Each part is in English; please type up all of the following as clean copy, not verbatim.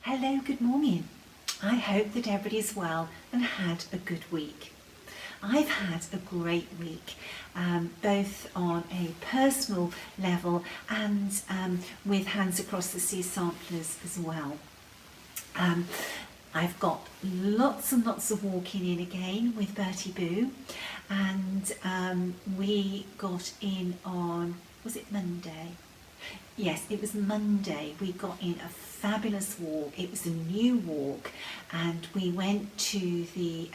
Hello, good morning. I hope that everybody's well and had a good week. I've had a great week, both on a personal level and with Hands Across the Sea samplers as well. I've got lots and lots of walking in again with Bertie Boo, and we got in on, was it Monday? Yes, it was Monday. We got in a fabulous walk. It was a new walk, and we went to the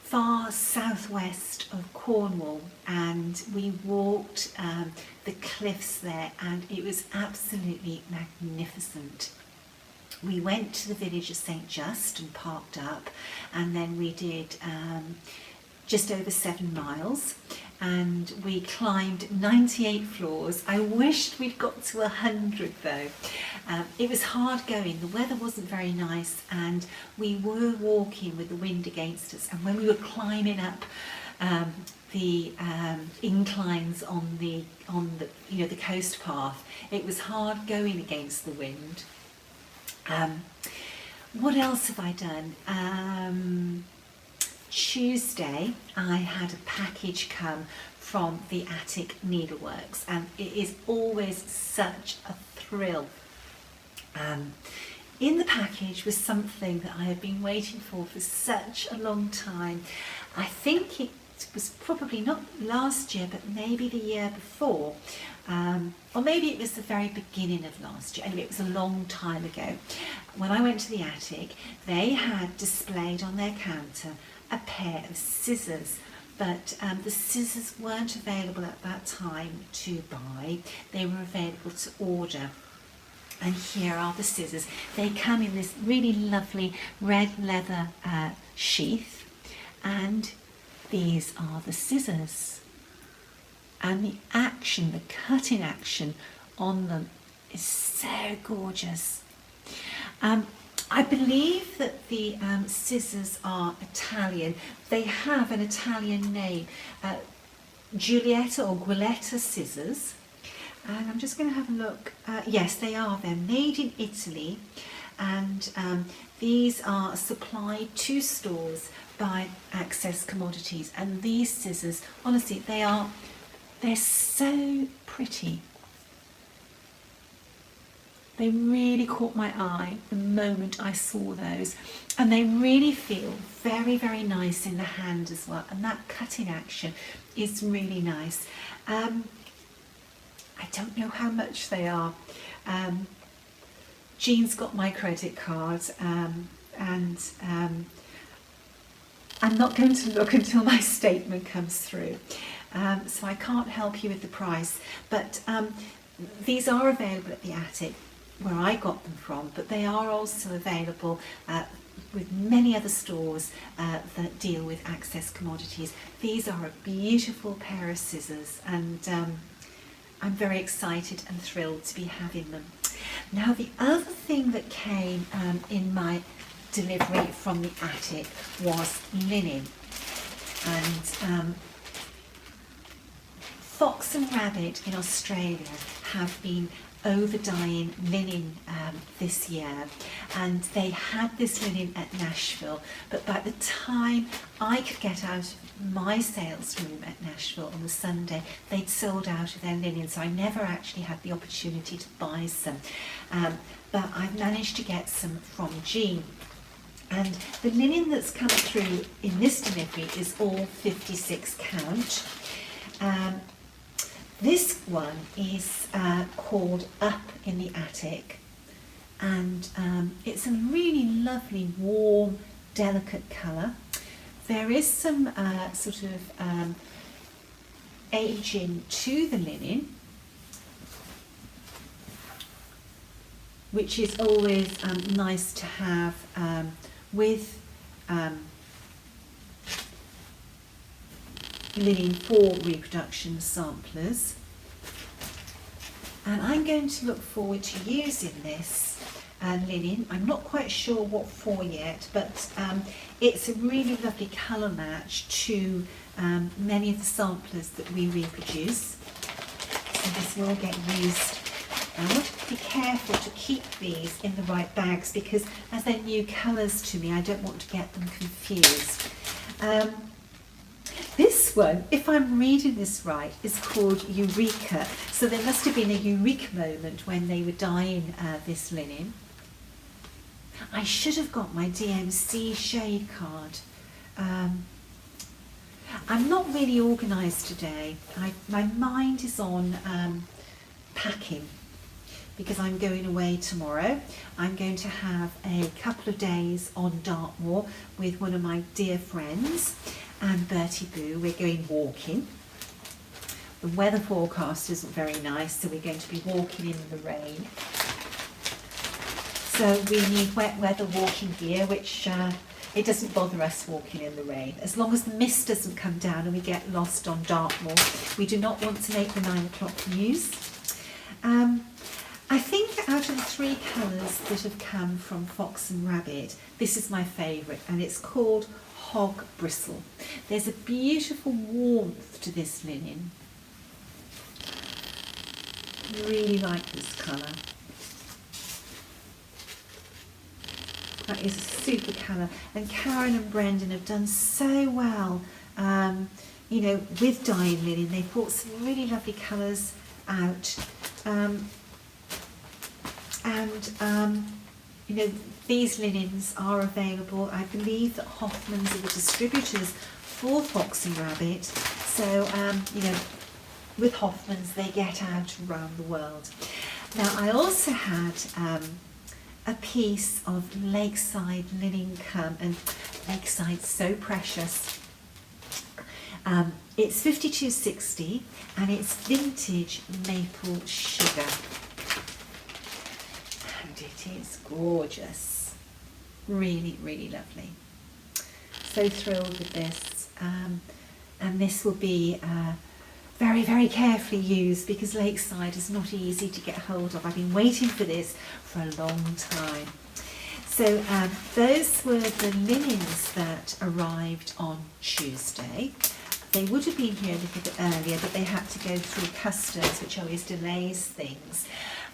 far southwest of Cornwall, and we walked the cliffs there, and it was absolutely magnificent. We went to the village of St Just and parked up, and then we did just over 7 miles, and we climbed 98 floors. I wished we'd got to 100 though. It was hard going, the weather wasn't very nice, and we were walking with the wind against us, and when we were climbing up the inclines on the the coast path, it was hard going against the wind. What else have I done? Tuesday I had a package come from the Attic Needleworks, and it is always such a thrill. In the package was something that I have been waiting for such a long time. I think it was probably not last year, but maybe the year before, or maybe it was the very beginning of last year. Anyway, it was a long time ago. When I went to the attic, they had displayed on their counter a pair of scissors, but the scissors weren't available at that time to buy. They were available to order. And here are the scissors. They come in this really lovely red leather sheath, and these are the scissors. And the action, the cutting action on them is so gorgeous. I believe that the scissors are Italian. They have an Italian name, Giulietta or Guiletta scissors. And I'm just going to have a look. Yes, they are. They're made in Italy, and these are supplied to stores by Access Commodities. And these scissors, honestly, they're so pretty. They really caught my eye the moment I saw those, and they really feel very, very nice in the hand as well, and that cutting action is really nice. I don't know how much they are. Jean's got my credit card, and I'm not going to look until my statement comes through, so I can't help you with the price, but these are available at the Attic, where I got them from, but they are also available with many other stores that deal with Access Commodities. These are a beautiful pair of scissors, and I'm very excited and thrilled to be having them. Now, the other thing that came in my delivery from the Attic was linen, and Fox and Rabbit in Australia have been over-dyeing linen this year, and they had this linen at Nashville, but by the time I could get out of my sales room at Nashville on the Sunday, they'd sold out of their linen, so I never actually had the opportunity to buy some, but I've managed to get some from Jean. And the linen that's come through in this delivery is all 56 count. This one is called Up in the Attic, and it's a really lovely, warm, delicate colour. There is some sort of aging to the linen, which is always nice to have with linen for reproduction samplers. And I'm going to look forward to using this linen. I'm not quite sure what for yet, but it's a really lovely colour match to many of the samplers that we reproduce. So this will get used I want to be careful to keep these in the right bags because as they're new colours to me, I don't want to get them confused. This one, if I'm reading this right, is called Eureka. So there must have been a eureka moment when they were dyeing this linen. I should have got my DMC shade card. I'm not really organised today. My mind is on packing because I'm going away tomorrow. I'm going to have a couple of days on Dartmoor with one of my dear friends and Bertie Boo. We're going walking. The weather forecast isn't very nice, so we're going to be walking in the rain. So we need wet weather walking gear, which it doesn't bother us walking in the rain. As long as the mist doesn't come down and we get lost on Dartmoor, we do not want to make the 9 o'clock news. I think out of the 3 colours that have come from Fox and Rabbit, this is my favourite, and it's called Hog Bristle. There's a beautiful warmth to this linen. Really like this colour. That is a super colour, and Karen and Brendan have done so well, you know, with dyeing linen. They've brought some really lovely colours out, you know, these linens are available. I believe that Hoffman's are the distributors for Fox and Rabbit, so you know, with Hoffman's they get out around the world. Now I also had a piece of Lakeside linen come, and Lakeside's so precious. It's 5260 and it's vintage maple sugar, and it is gorgeous, really, really lovely. So thrilled with this, and this will be very, very carefully used because Lakeside is not easy to get hold of. I've been waiting for this for a long time. So those were the linens that arrived on Tuesday. They would have been here a little bit earlier, but they had to go through customs, which always delays things.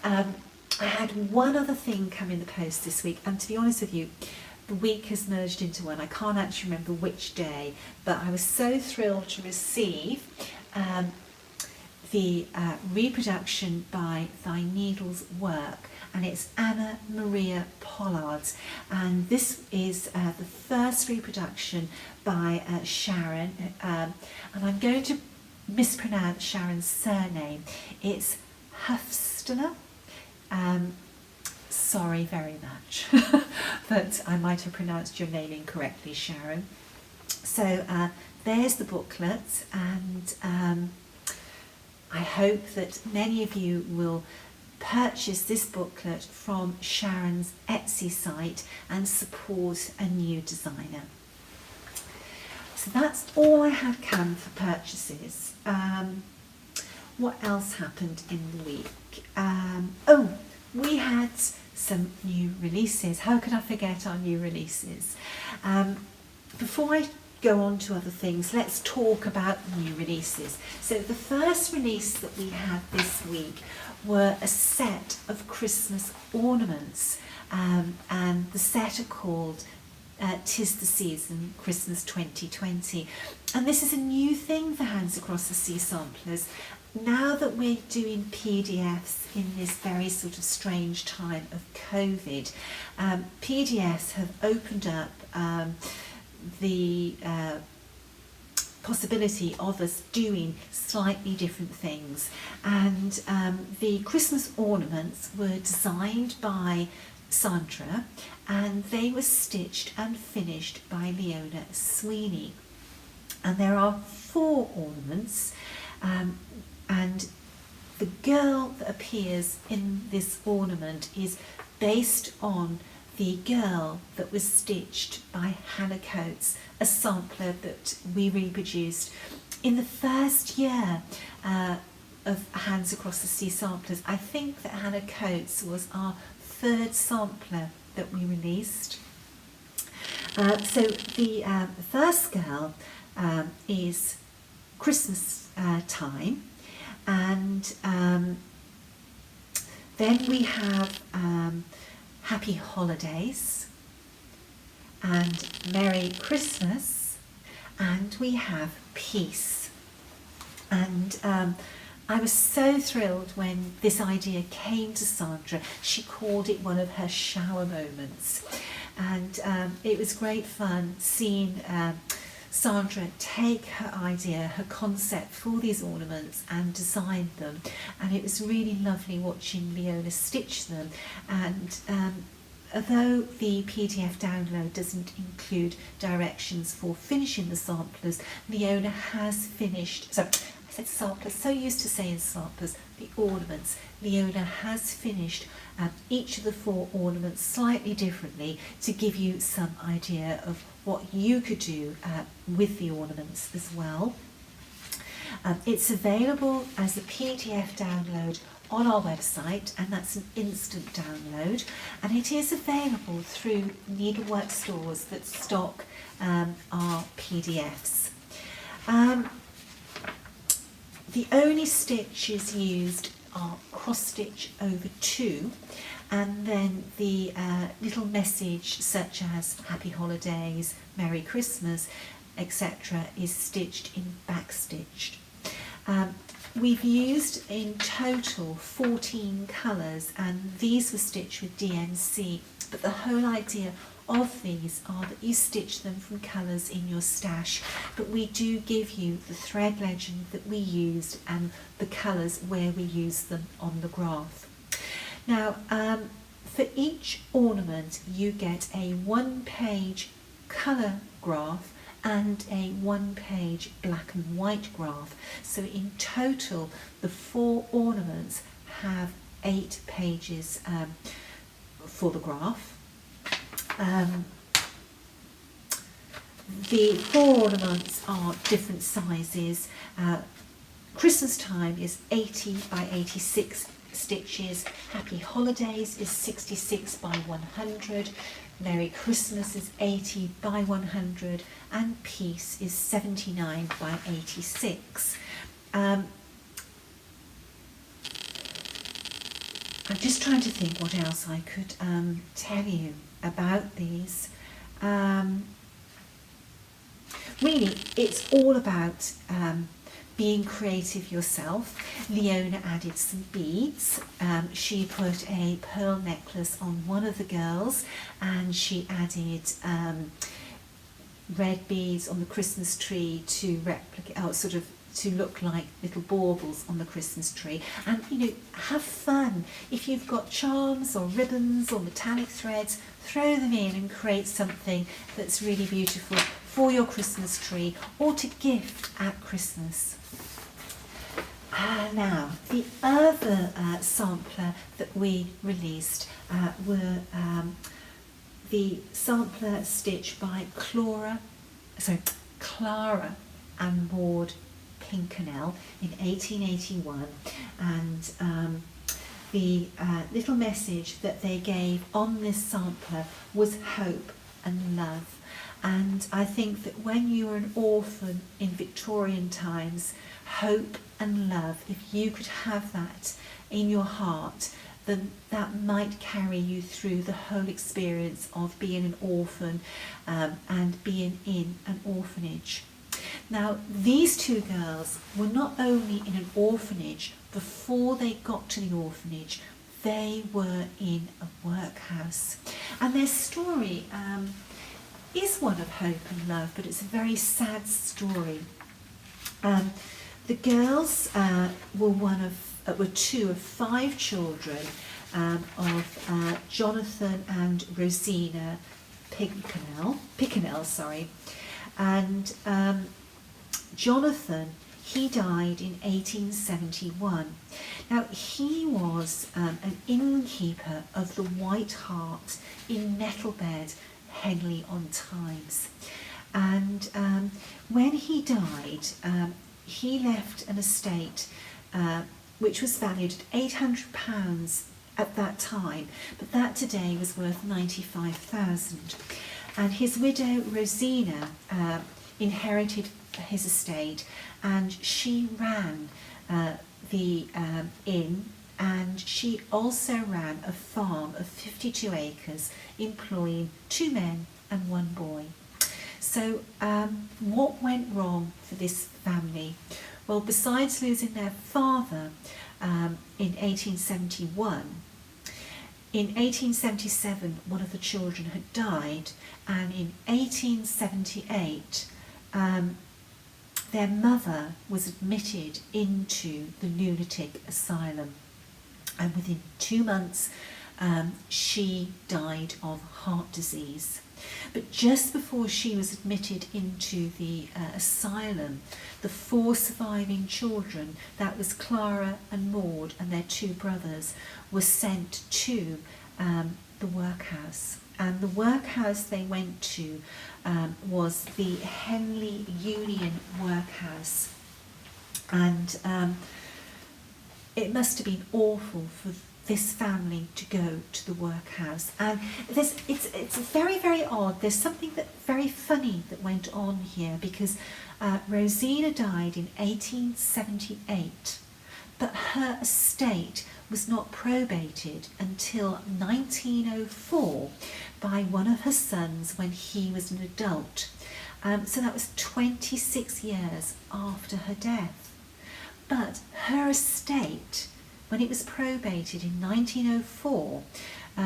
I had one other thing come in the post this week, and to be honest with you, the week has merged into one. I can't actually remember which day, but I was so thrilled to receive the reproduction by Thy Needles Work, and it's Anna Maria Pollard's, and this is the first reproduction by Sharon, and I'm going to mispronounce Sharon's surname. It's Hufstler. Sorry very much, but I might have pronounced your name incorrectly, Sharon. So there's the booklet, and I hope that many of you will purchase this booklet from Sharon's Etsy site and support a new designer. So that's all I had come for purchases. What else happened in the week? Oh, we had some new releases. How could I forget our new releases? Before I go on to other things, let's talk about new releases. So the first release that we had this week were a set of Christmas ornaments, and the set are called 'Tis the Season Christmas 2020, and this is a new thing for Hands Across the Sea samplers. Now that we're doing PDFs in this very sort of strange time of COVID, PDFs have opened up the possibility of us doing slightly different things, and the Christmas ornaments were designed by Sandra, and they were stitched and finished by Leona Sweeney, and there are 4 ornaments, and the girl that appears in this ornament is based on the girl that was stitched by Hannah Coates, a sampler that we reproduced in the first year of Hands Across the Sea samplers. I think that Hannah Coates was our 3rd sampler that we released. So the first girl is Christmas time, and Then we have Happy Holidays and Merry Christmas, and we have Peace. And I was so thrilled when this idea came to Sandra. She called it one of her shower moments, and it was great fun seeing Sandra take her idea, her concept for these ornaments and design them, and it was really lovely watching Leona stitch them. And although the PDF download doesn't include directions for finishing the samplers, Leona has finished, so I said samplers, so used to saying samplers, the ornaments. Leona has finished each of the 4 ornaments slightly differently to give you some idea of what you could do with the ornaments as well. It's available as a PDF download on our website, and that's an instant download, and it is available through needlework stores that stock our PDFs. The only stitches used are cross stitch over 2, and then the little message such as Happy Holidays, Merry Christmas, etc. is stitched in backstitched. We've used in total 14 colours, and these were stitched with DMC, but the whole idea of these are that you stitch them from colours in your stash, but we do give you the thread legend that we used and the colours where we use them on the graph. Now, for each ornament you get a 1-page colour graph and a 1-page black and white graph. So in total, the 4 ornaments have 8 pages for the graph. The 4 ornaments are different sizes. Christmas time is 80 by 86 stitches. Happy Holidays is 66 by 100. Merry Christmas is 80 by 100, and Peace is 79 by 86. I'm just trying to think what else I could tell you about these. Really, it's all about being creative yourself. Leona added some beads. She put a pearl necklace on one of the girls, and she added red beads on the Christmas tree to replicate, to look like little baubles on the Christmas tree. And have fun. If you've got charms or ribbons or metallic threads, throw them in and create something that's really beautiful for your Christmas tree or to gift at Christmas. Now, the other sampler that we released were the sampler stitched by Clara and Maude Pincanel in 1881, and the little message that they gave on this sampler was hope and love. And I think that when you were an orphan in Victorian times, hope and love, if you could have that in your heart, then that might carry you through the whole experience of being an orphan and being in an orphanage. Now, these 2 girls were not only in an orphanage before they got to the orphanage, they were in a workhouse. And their story is one of hope and love, but it's a very sad story. The girls were 2 of 5 children of Jonathan and Rosina Picanel, and Jonathan, he died in 1871. Now, he was an innkeeper of the White Hart in Nettlebed, Henley-on-Thames. And when he died, he left an estate which was valued at £800 at that time, but that today was worth £95,000. And his widow Rosina inherited his estate, and she ran the inn and she also ran a farm of 52 acres, employing 2 men and 1 boy. So what went wrong for this family? Well, besides losing their father in 1871, in 1877 one of the children had died, and in 1878 their mother was admitted into the lunatic asylum, and within 2 months she died of heart disease. But just before she was admitted into the asylum, the 4 surviving children, that was Clara and Maude and their 2 brothers, were sent to the workhouse. And the workhouse they went to was the Henley Union Workhouse. And it must have been awful for this family to go to the workhouse. And it's very, very odd. There's something that very funny that went on here, because Rosina died in 1878, but her estate was not probated until 1904 by one of her sons when he was an adult. So that was 26 years after her death. But her estate, when it was probated in 1904,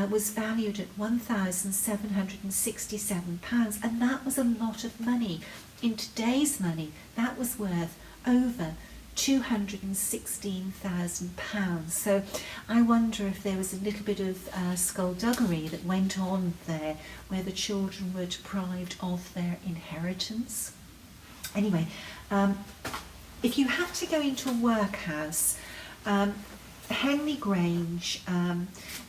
was valued at £1,767, and that was a lot of money. In today's money, that was worth over £216,000. So I wonder if there was a little bit of skullduggery that went on there, where the children were deprived of their inheritance. Anyway, if you had to go into a workhouse, Henley Grange,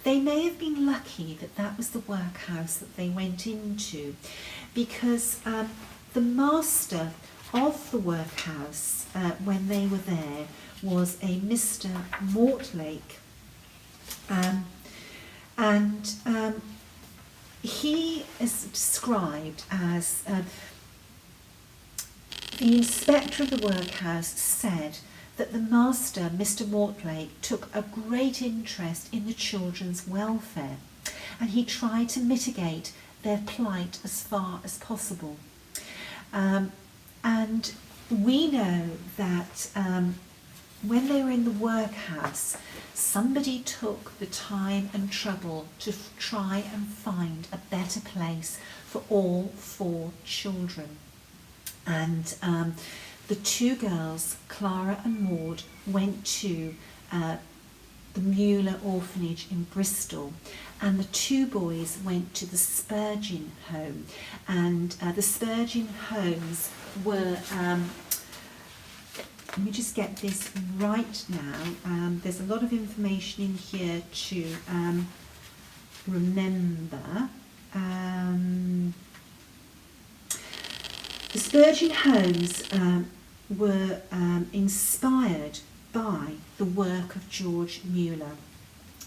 they may have been lucky that that was the workhouse that they went into, because the master of the workhouse when they were there was a Mr. Mortlake, and he is described as the inspector of the workhouse said that the master, Mr. Mortlake, took a great interest in the children's welfare, and he tried to mitigate their plight as far as possible. And we know that when they were in the workhouse, somebody took the time and trouble to try and find a better place for all 4 children. And the 2 girls, Clara and Maude, went to the Mueller orphanage in Bristol, and the 2 boys went to the Spurgeon home. And the Spurgeon homes were, let me just get this right now, there's a lot of information in here to remember. The Spurgeon homes were inspired by the work of George Mueller.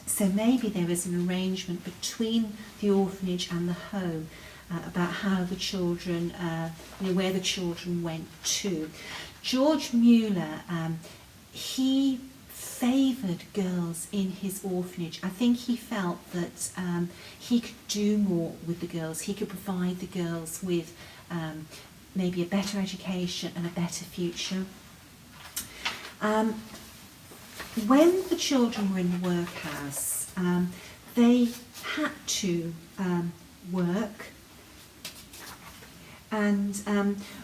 So maybe there was an arrangement between the orphanage and the home about how the children, where the children went to. George Mueller, he favoured girls in his orphanage. I think he felt that he could do more with the girls. He could provide the girls with maybe a better education and a better future. When the children were in the workhouse, they had to work, and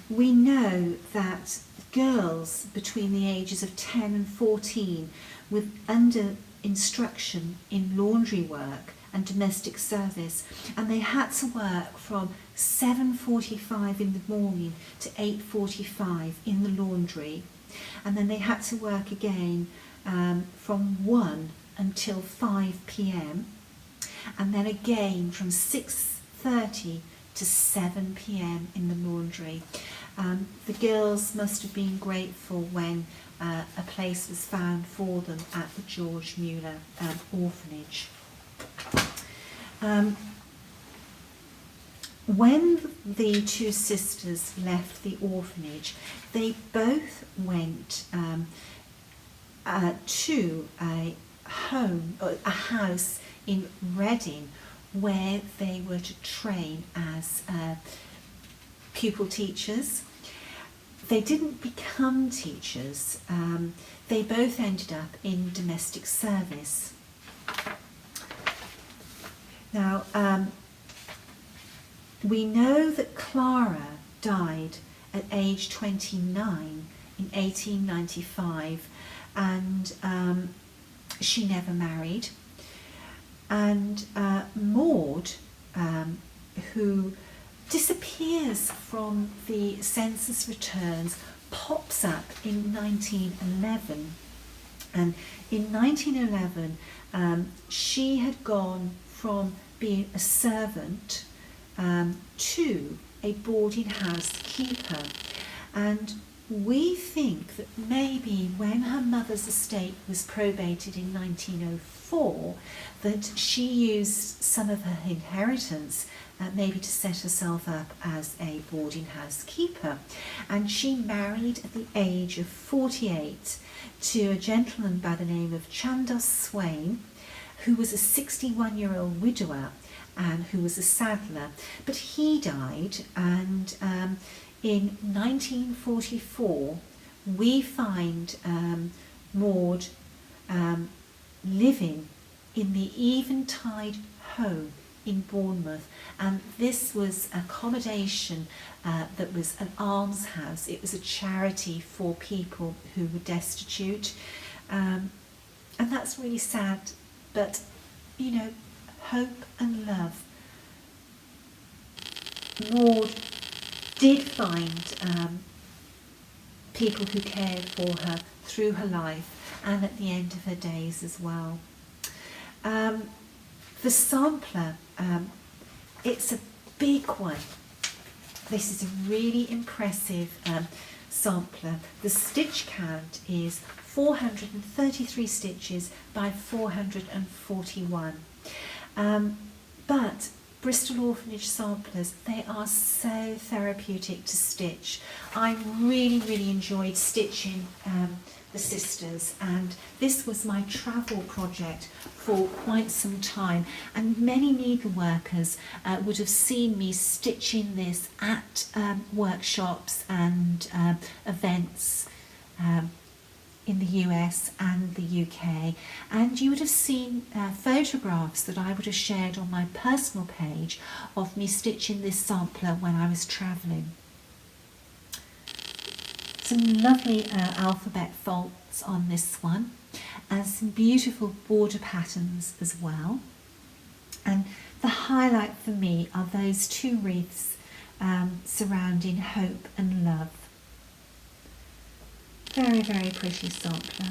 we know that girls between the ages of 10 and 14 were under instruction in laundry work and domestic service, and they had to work from 7:45 in the morning to 8:45 in the laundry, and then they had to work again from 1 until 5 p.m, and then again from 6:30 to 7 p.m. in the laundry. The girls must have been grateful when a place was found for them at the George Mueller orphanage. When the 2 sisters left the orphanage, they both went to a home, or a house in Reading, where they were to train as pupil teachers. They didn't become teachers. They both ended up in domestic service. Now, we know that Clara died at age 29 in 1895, and she never married. And Maude, who disappears from the census returns, pops up in 1911. And in 1911, she had gone from being a servant to a boarding house keeper. And we think that maybe when her mother's estate was probated in 1904, that she used some of her inheritance maybe to set herself up as a boarding house keeper. And she married at the age of 48 to a gentleman by the name of Chandos Swain, who was a 61-year-old widower and who was a saddler. But he died, and in 1944, we find Maude living in the Eventide home in Bournemouth, and this was accommodation that was an almshouse. It was a charity for people who were destitute, and that's really sad, but you know, hope and love. Maude did find people who cared for her through her life and at the end of her days as well. The sampler, it's a big one. This is a really impressive sampler. The stitch count is 433 stitches by 441. But Bristol Orphanage samplers, they are so therapeutic to stitch. I really enjoyed stitching the sisters, and this was my travel project for quite some time, and many needleworkers would have seen me stitching this at workshops and events in the US and the UK, and you would have seen photographs that I would have shared on my personal page of me stitching this sampler when I was travelling. Some lovely alphabet faults on this one, and some beautiful border patterns as well. And the highlight for me are those two wreaths surrounding hope and love. Very pretty sampler.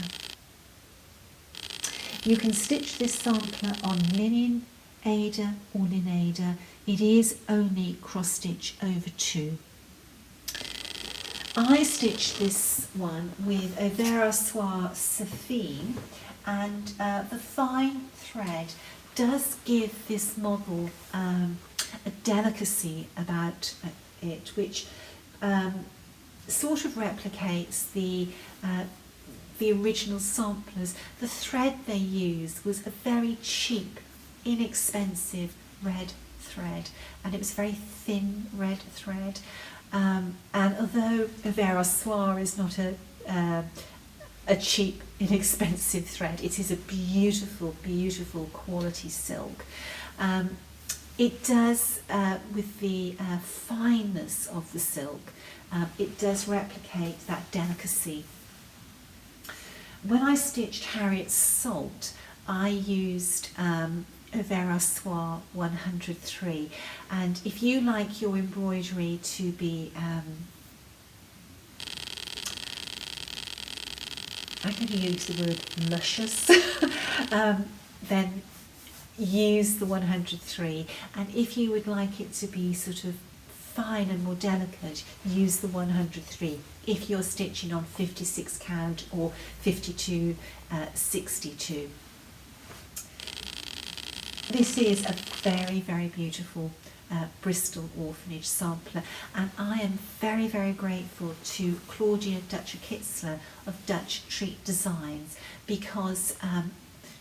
You can stitch this sampler on linen, Aida or Linaida. It is only cross stitch over 2. I stitched this one with a Vera Soie Saphine, and the fine thread does give this model a delicacy about it, which sort of replicates the original samplers. The thread they used was a very cheap, inexpensive red thread, and it was very thin red thread. And although a Vera Soie is not a cheap, inexpensive thread, it is a beautiful quality silk. It does, with the fineness of the silk, it does replicate that delicacy. When I stitched Harriet's Salt, I used a Vera Soie 103, and if you like your embroidery to be, I'm going to use the word luscious, then use the 103, and if you would like it to be sort of fine and more delicate, use the 103 if you're stitching on 56 count or 52 62. This is a very beautiful Bristol Orphanage sampler, and I am very grateful to Claudia Dutcher-Kitzler of Dutch Treat Designs, because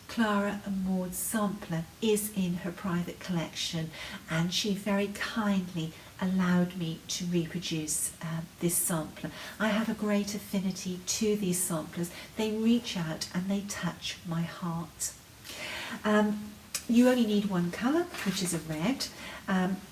Clara and Maude sampler is in her private collection, and she very kindly allowed me to reproduce this sampler. I have a great affinity to these samplers. They reach out and they touch my heart. You only need one colour, which is a red,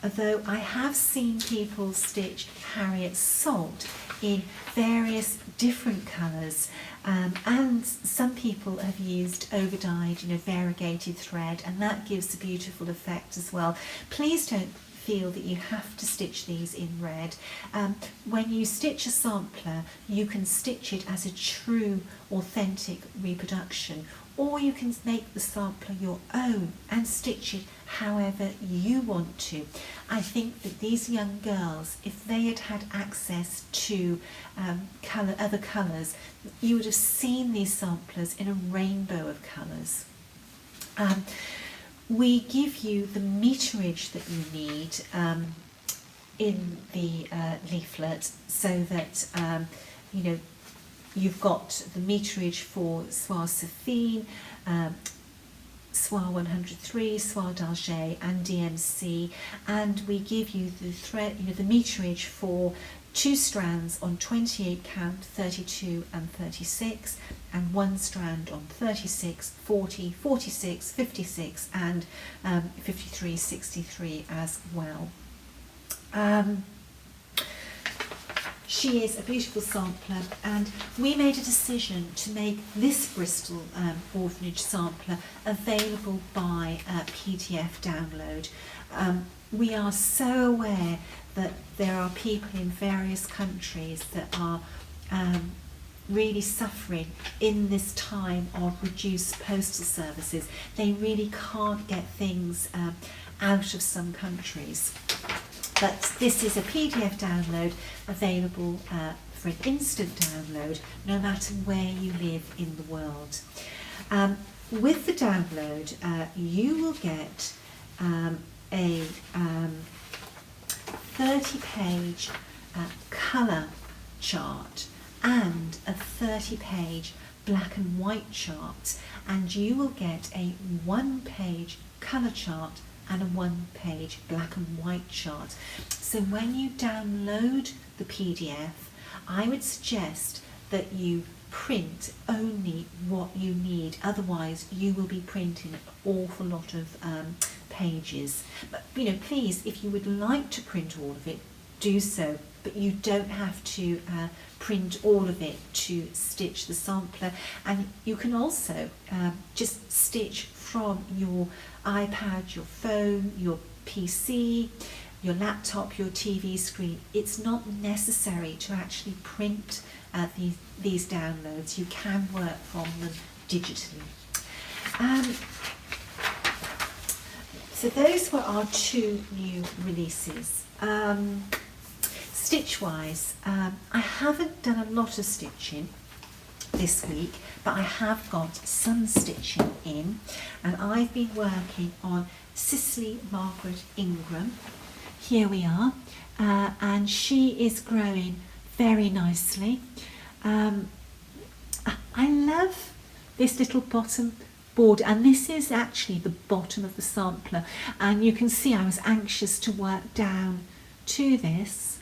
although I have seen people stitch Harriet Salt in various different colours, and some people have used overdyed, variegated thread, and that gives a beautiful effect as well. Please don't feel that you have to stitch these in red. When you stitch a sampler, you can stitch it as a true, authentic reproduction, or you can make the sampler your own and stitch it however you want to. I think that these young girls, if they had had access to other colours, you would have seen these samplers in a rainbow of colours. We give you the meterage that you need in the leaflet, so that you've got the meterage for Soie Saphine, Soie 103, Soie d'Alger and DMC, and we give you the thread, the meterage for 2 strands on 28 count, 32 and 36, and 1 strand on 36, 40, 46, 56 and 53, 63 as well. She is a beautiful sampler, and we made a decision to make this Bristol orphanage sampler available by PDF download. We are so aware that there are people in various countries that are really suffering in this time of reduced postal services. They really can't get things out of some countries. But this is a PDF download available for an instant download, no matter where you live in the world. With the download, you will get a 30-page colour chart and a 30-page black and white chart, and you will get a 1-page colour chart and a 1-page black and white chart. So when you download the PDF, I would suggest that you print only what you need, otherwise you will be printing an awful lot of pages. But please, if you would like to print all of it, do so, but you don't have to print all of it to stitch the sampler. And you can also just stitch from your iPad, your phone, your PC, your laptop, your TV screen. It's not necessary to actually print these downloads. You can work from them digitally. So those were our 2 new releases. Stitch-wise, I haven't done a lot of stitching this week, but I have got some stitching in, and I've been working on Cicely Margaret Ingram. Here we are, and she is growing very nicely. I love this little bottom border, and this is actually the bottom of the sampler, and you can see I was anxious to work down to this.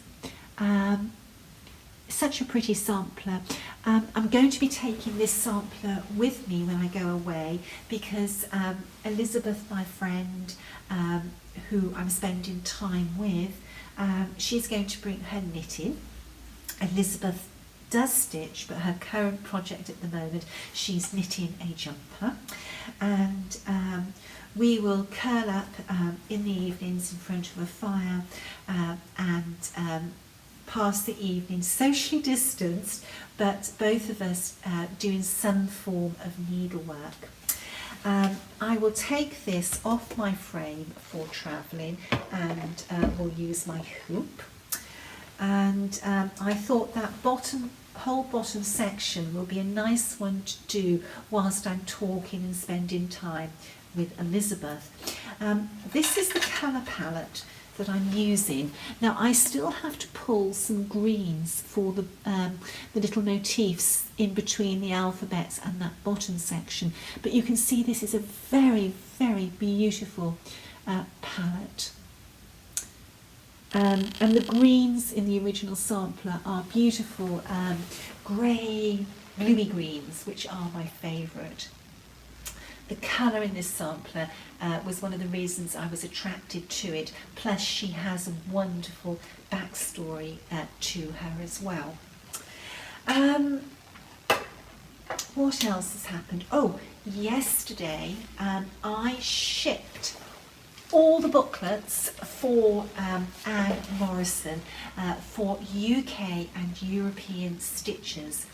Such a pretty sampler. I'm going to be taking this sampler with me when I go away, because Elizabeth, my friend, who I'm spending time with, she's going to bring her knitting. Elizabeth does stitch, but her current project at the moment, she's knitting a jumper, and we will curl up in the evenings in front of a fire and pass the evening socially distanced, but both of us doing some form of needlework. I will take this off my frame for travelling, and will use my hoop. And I thought that whole bottom section will be a nice one to do whilst I'm talking and spending time with Elizabeth. This is the colour palette that I'm using. Now I still have to pull some greens for the little motifs in between the alphabets and that bottom section, but you can see this is a very, very beautiful palette. And the greens in the original sampler are beautiful grey, bluey greens, which are my favourite. The colour in this sampler was one of the reasons I was attracted to it, plus she has a wonderful backstory to her as well. What else has happened? Oh, yesterday I shipped all the booklets for Anne Morrison for UK and European stitchers.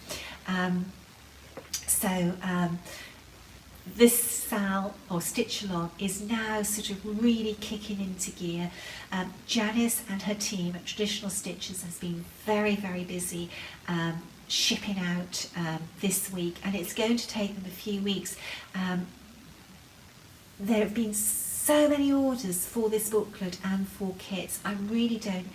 This SAL or Stitch Along is now sort of really kicking into gear. Janice and her team at Traditional Stitchers has been very, very busy shipping out this week, and it's going to take them a few weeks. There have been so many orders for this booklet and for kits. I really don't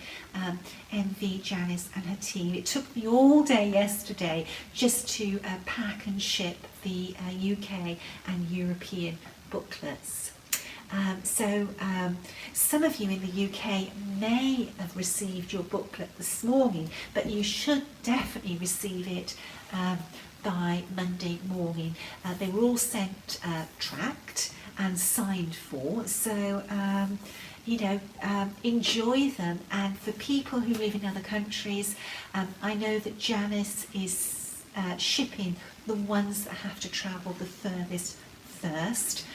envy Janice and her team. It took me all day yesterday just to pack and ship the UK and European booklets. Some of you in the UK may have received your booklet this morning, but you should definitely receive it by Monday morning. They were all sent tracked and signed for, so enjoy them. And for people who live in other countries, I know that Janice is shipping the ones that have to travel the furthest first,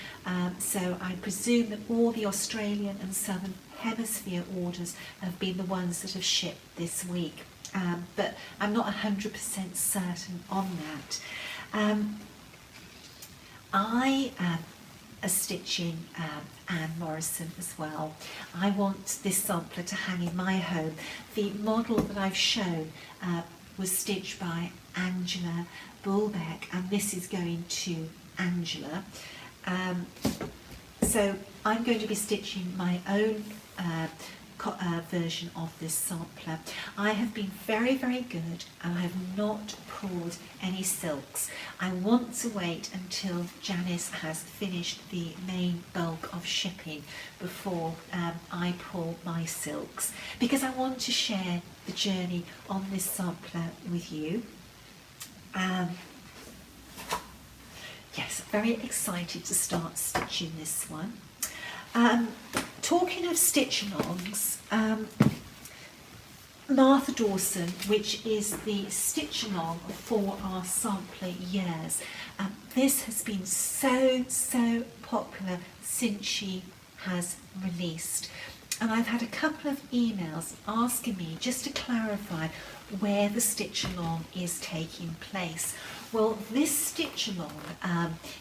so I presume that all the Australian and Southern Hemisphere orders have been the ones that have shipped this week, but I'm not 100% certain on that. I are stitching Anne Morrison as well. I want this sampler to hang in my home. The model that I've shown was stitched by Angela Bulbeck, and this is going to Angela. So I'm going to be stitching my own version of this sampler. I have been very, very good, and I have not pulled any silks. I want to wait until Janice has finished the main bulk of shipping before I pull my silks, because I want to share the journey on this sampler with you. Yes, very excited to start stitching this one. Talking of stitch-alongs, Martha Dawson, which is the stitch-along for our sampler years, this has been so popular since she has released. And I've had a couple of emails asking me just to clarify where the stitch-along is taking place. Well, this stitch-along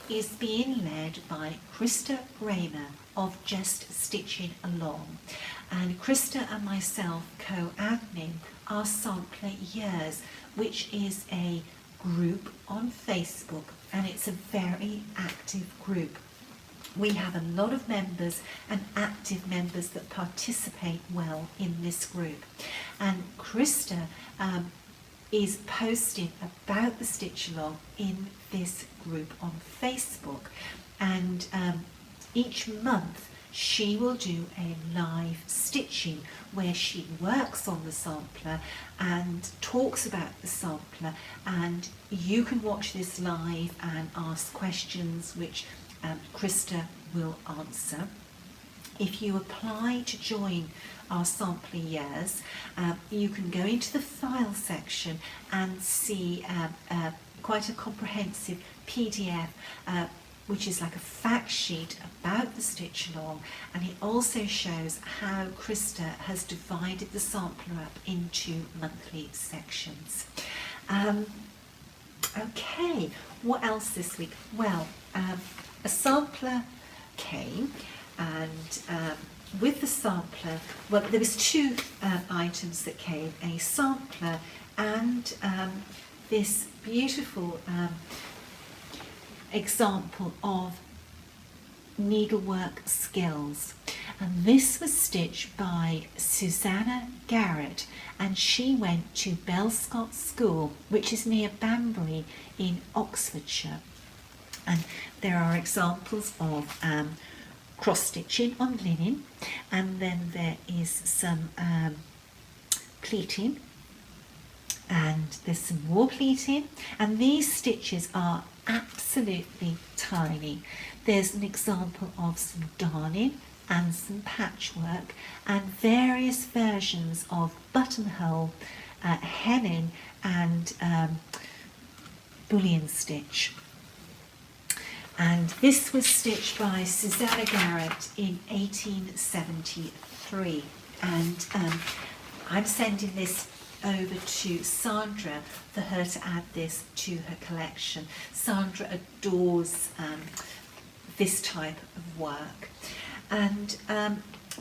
is being led by Krista Raymer of Just Stitching Along, and Krista and myself co-admin our sampler years, which is a group on Facebook, and it's a very active group. We have a lot of members and active members that participate well in this group, and Krista is posting about the stitch along in this group on Facebook, and each month she will do a live stitching where she works on the sampler and talks about the sampler, and you can watch this live and ask questions which Krista will answer. If you apply to join our sampler years, you can go into the file section and see quite a comprehensive PDF which is like a fact sheet about the stitch along, and it also shows how Krista has divided the sampler up into monthly sections. Okay, what else this week? Well, a sampler came, and with the sampler, well, there was two items that came, a sampler and this beautiful example of needlework skills, and this was stitched by Susanna Garrett, and she went to Belscott School, which is near Banbury in Oxfordshire. And there are examples of cross stitching on linen, and then there is some pleating, and there's some more pleating, and these stitches are absolutely tiny. There's an example of some darning and some patchwork and various versions of buttonhole, hemming and bullion stitch. And this was stitched by Susanna Garrett in 1873, and I'm sending this over to Sandra for her to add this to her collection. Sandra adores this type of work, and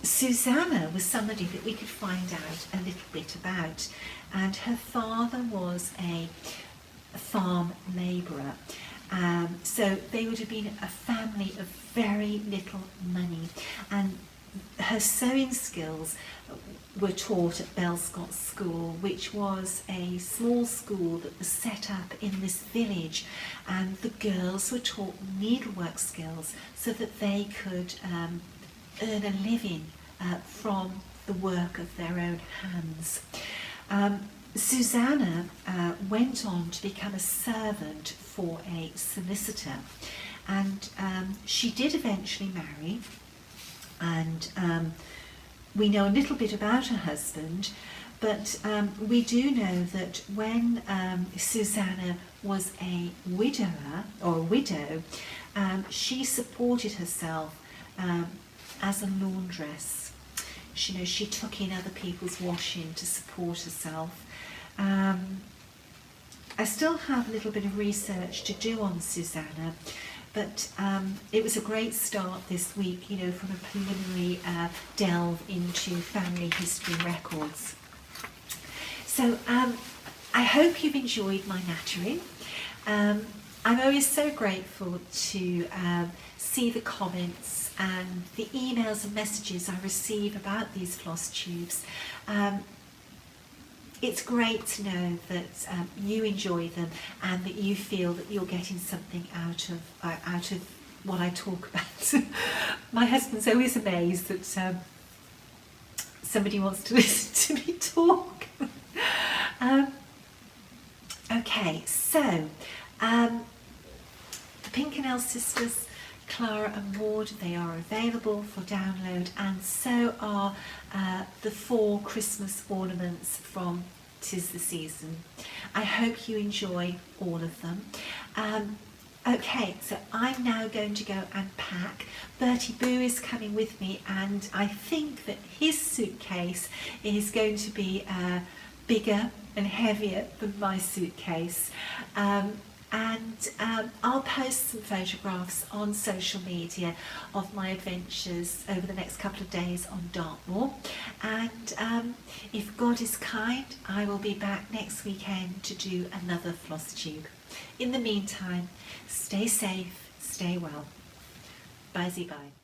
Susanna was somebody that we could find out a little bit about, and her father was a farm labourer. So they would have been a family of very little money, and her sewing skills were taught at Belscott School, which was a small school that was set up in this village, and the girls were taught needlework skills so that they could earn a living from the work of their own hands. Susanna went on to become a servant for a solicitor, and she did eventually marry, and we know a little bit about her husband, but we do know that when Susanna was a widower or a widow, she supported herself as a laundress. She took in other people's washing to support herself. I still have a little bit of research to do on Susanna, but it was a great start this week, from a preliminary delve into family history records. So I hope you've enjoyed my nattering. I'm always so grateful to see the comments and the emails and messages I receive about these floss tubes. It's great to know that you enjoy them and that you feel that you're getting something out of what I talk about. My husband's always amazed that somebody wants to listen to me talk. Okay, so the Pinkenell sisters, Clara and Maude, they are available for download, and so are the 4 Christmas ornaments from 'Tis the Season. I hope you enjoy all of them. Okay, so I'm now going to go and pack. Bertie Boo is coming with me, and I think that his suitcase is going to be bigger and heavier than my suitcase. And I'll post some photographs on social media of my adventures over the next couple of days on Dartmoor, and if God is kind, I will be back next weekend to do another floss tube. In the meantime, stay safe, stay well. Bye-bye.